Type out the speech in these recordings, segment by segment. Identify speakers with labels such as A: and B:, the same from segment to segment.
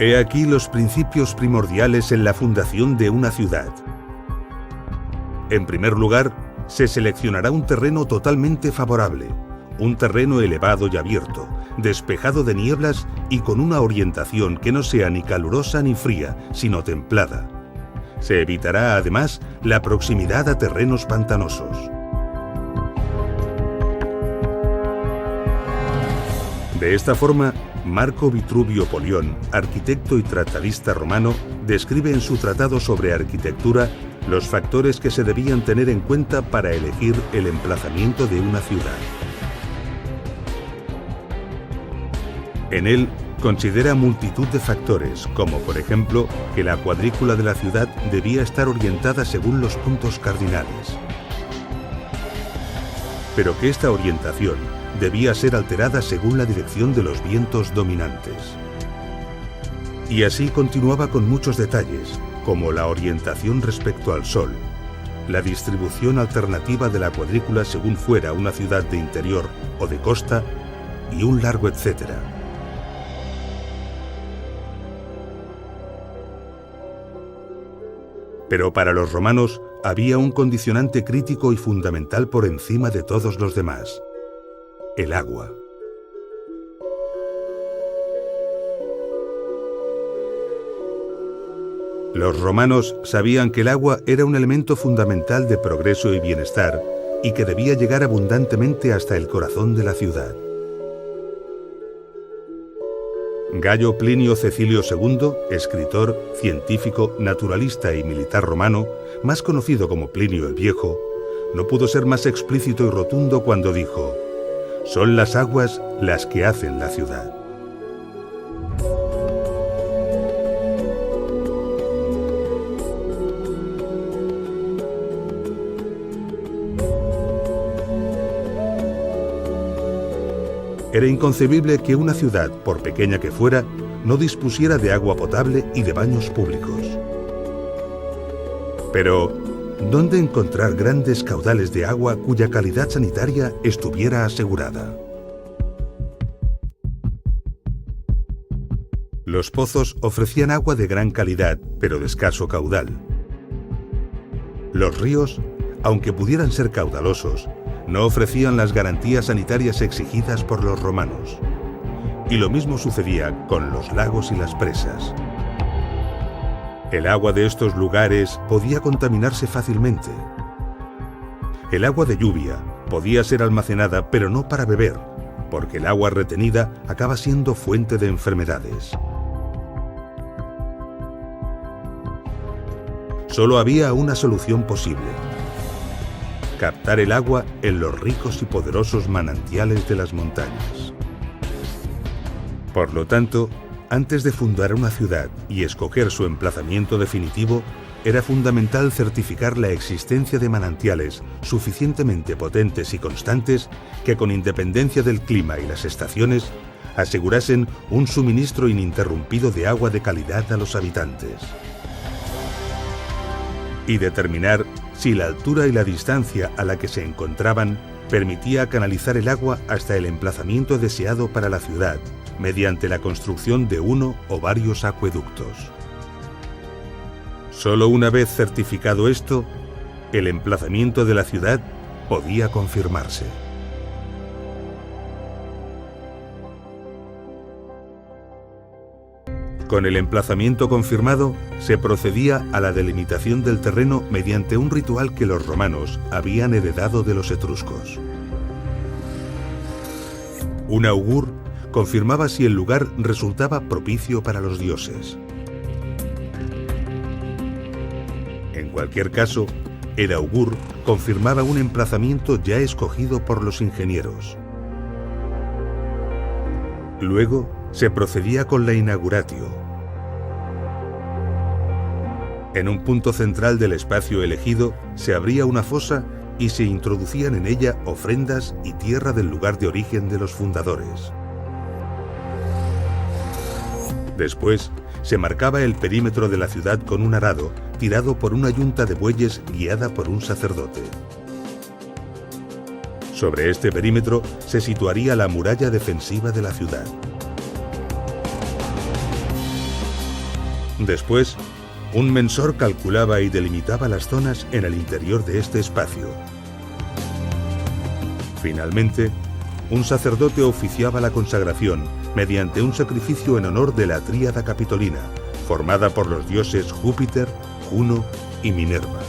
A: He aquí los principios primordiales en la fundación de una ciudad. En primer lugar, se seleccionará un terreno totalmente favorable, un terreno elevado y abierto, despejado de nieblas y con una orientación que no sea ni calurosa ni fría, sino templada. Se evitará además la proximidad a terrenos pantanosos. De esta forma, Marco Vitruvio Polión, arquitecto y tratadista romano, describe en su tratado sobre arquitectura los factores que se debían tener en cuenta para elegir el emplazamiento de una ciudad. En él considera multitud de factores, como por ejemplo que la cuadrícula de la ciudad debía estar orientada según los puntos cardinales, pero que esta orientación debía ser alterada según la dirección de los vientos dominantes. Y así continuaba con muchos detalles, como la orientación respecto al sol, la distribución alternativa de la cuadrícula según fuera una ciudad de interior o de costa, y un largo etcétera. Pero para los romanos había un condicionante crítico y fundamental por encima de todos los demás: el agua. Los romanos sabían que el agua era un elemento fundamental de progreso y bienestar y que debía llegar abundantemente hasta el corazón de la ciudad. Gayo Plinio Cecilio II, escritor, científico, naturalista y militar romano, más conocido como Plinio el Viejo, no pudo ser más explícito y rotundo cuando dijo: «Son las aguas las que hacen la ciudad». Era inconcebible que una ciudad, por pequeña que fuera, no dispusiera de agua potable y de baños públicos. Pero, ¿dónde encontrar grandes caudales de agua cuya calidad sanitaria estuviera asegurada? Los pozos ofrecían agua de gran calidad, pero de escaso caudal. Los ríos, aunque pudieran ser caudalosos, no ofrecían las garantías sanitarias exigidas por los romanos. Y lo mismo sucedía con los lagos y las presas. El agua de estos lugares podía contaminarse fácilmente. El agua de lluvia podía ser almacenada, pero no para beber, porque el agua retenida acaba siendo fuente de enfermedades. Solo había una solución posible: captar el agua en los ricos y poderosos manantiales de las montañas. Por lo tanto, antes de fundar una ciudad y escoger su emplazamiento definitivo, era fundamental certificar la existencia de manantiales suficientemente potentes y constantes que, con independencia del clima y las estaciones, asegurasen un suministro ininterrumpido de agua de calidad a los habitantes. Y determinar si la altura y la distancia a la que se encontraban permitía canalizar el agua hasta el emplazamiento deseado para la ciudad, mediante la construcción de uno o varios acueductos. Solo una vez certificado esto, el emplazamiento de la ciudad podía confirmarse. Con el emplazamiento confirmado, se procedía a la delimitación del terreno mediante un ritual que los romanos habían heredado de los etruscos. Un augur confirmaba si el lugar resultaba propicio para los dioses. En cualquier caso, el augur confirmaba un emplazamiento ya escogido por los ingenieros. Luego, se procedía con la inauguratio. En un punto central del espacio elegido se abría una fosa y se introducían en ella ofrendas y tierra del lugar de origen de los fundadores. Después, se marcaba el perímetro de la ciudad con un arado tirado por una yunta de bueyes guiada por un sacerdote. Sobre este perímetro se situaría la muralla defensiva de la ciudad. Después, un mensor calculaba y delimitaba las zonas en el interior de este espacio. Finalmente, un sacerdote oficiaba la consagración mediante un sacrificio en honor de la tríada capitolina, formada por los dioses Júpiter, Juno y Minerva.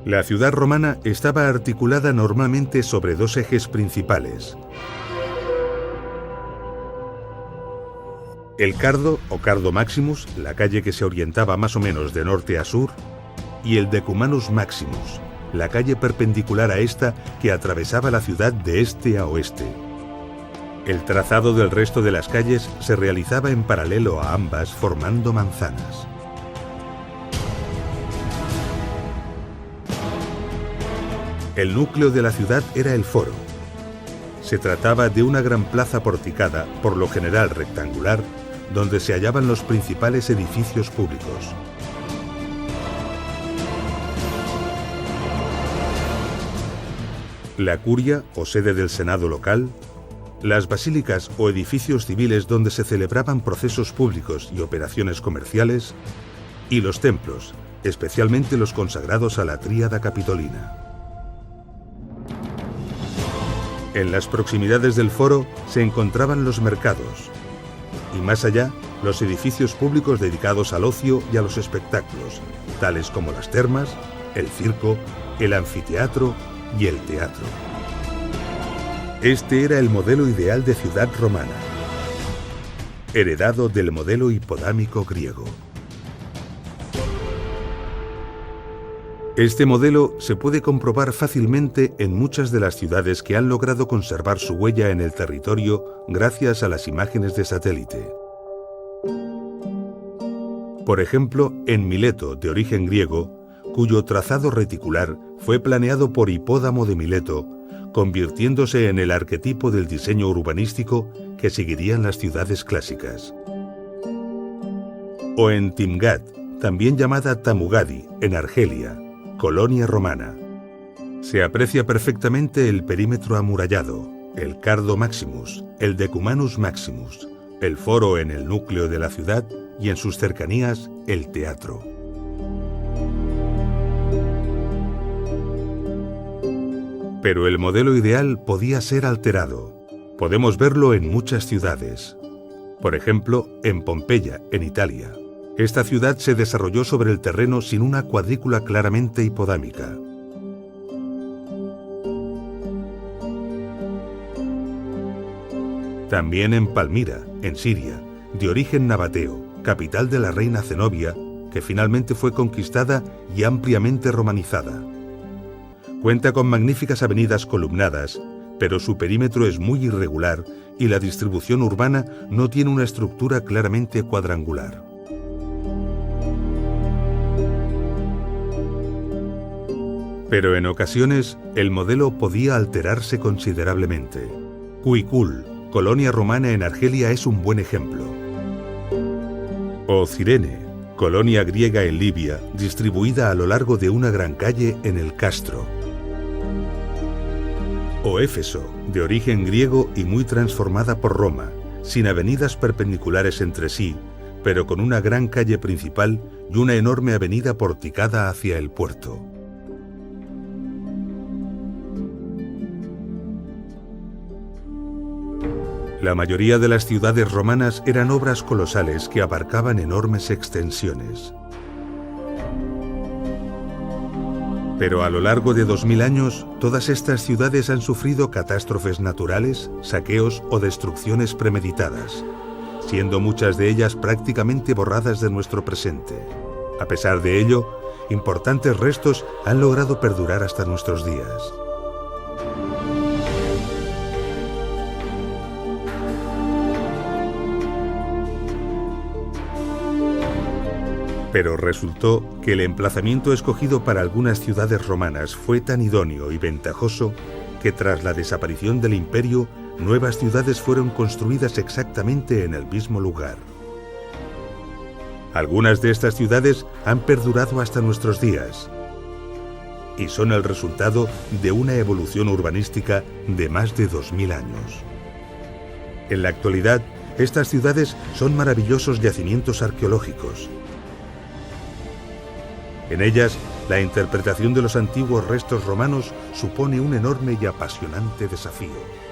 A: La ciudad romana estaba articulada normalmente sobre dos ejes principales: el Cardo o Cardo Maximus, la calle que se orientaba más o menos de norte a sur, y el Decumanus Maximus, la calle perpendicular a esta que atravesaba la ciudad de este a oeste. El trazado del resto de las calles se realizaba en paralelo a ambas, formando manzanas. El núcleo de la ciudad era el foro. Se trataba de una gran plaza porticada, por lo general rectangular, donde se hallaban los principales edificios públicos. La curia o sede del senado local, las basílicas o edificios civiles donde se celebraban procesos públicos y operaciones comerciales, y los templos, especialmente los consagrados a la tríada capitolina. En las proximidades del foro se encontraban los mercados, y más allá, los edificios públicos dedicados al ocio y a los espectáculos, tales como las termas, el circo, el anfiteatro y el teatro. Este era el modelo ideal de ciudad romana, heredado del modelo hipodámico griego. Este modelo se puede comprobar fácilmente en muchas de las ciudades que han logrado conservar su huella en el territorio gracias a las imágenes de satélite. Por ejemplo, en Mileto, de origen griego, cuyo trazado reticular fue planeado por Hipódamo de Mileto, convirtiéndose en el arquetipo del diseño urbanístico que seguirían las ciudades clásicas. O en Timgad, también llamada Tamugadi, en Argelia, colonia romana. Se aprecia perfectamente el perímetro amurallado, el Cardo Maximus, el Decumanus Maximus, el foro en el núcleo de la ciudad y en sus cercanías el teatro. Pero el modelo ideal podía ser alterado. Podemos verlo en muchas ciudades. Por ejemplo, en Pompeya, en Italia. Esta ciudad se desarrolló sobre el terreno sin una cuadrícula claramente hipodámica. También en Palmira, en Siria, de origen nabateo, capital de la reina Zenobia, que finalmente fue conquistada y ampliamente romanizada. Cuenta con magníficas avenidas columnadas, pero su perímetro es muy irregular y la distribución urbana no tiene una estructura claramente cuadrangular. Pero en ocasiones el modelo podía alterarse considerablemente. Cuicul, colonia romana en Argelia, es un buen ejemplo. O Cirene, colonia griega en Libia, distribuida a lo largo de una gran calle en el Castro. O Éfeso, de origen griego y muy transformada por Roma, sin avenidas perpendiculares entre sí, pero con una gran calle principal y una enorme avenida porticada hacia el puerto. La mayoría de las ciudades romanas eran obras colosales que abarcaban enormes extensiones. Pero a lo largo de 2000 años, todas estas ciudades han sufrido catástrofes naturales, saqueos o destrucciones premeditadas, siendo muchas de ellas prácticamente borradas de nuestro presente. A pesar de ello, importantes restos han logrado perdurar hasta nuestros días. Pero resultó que el emplazamiento escogido para algunas ciudades romanas fue tan idóneo y ventajoso que tras la desaparición del imperio, nuevas ciudades fueron construidas exactamente en el mismo lugar. Algunas de estas ciudades han perdurado hasta nuestros días. y son el resultado de una evolución urbanística de más de 2000 años. En la actualidad, estas ciudades son maravillosos yacimientos arqueológicos. En ellas, la interpretación de los antiguos restos romanos supone un enorme y apasionante desafío.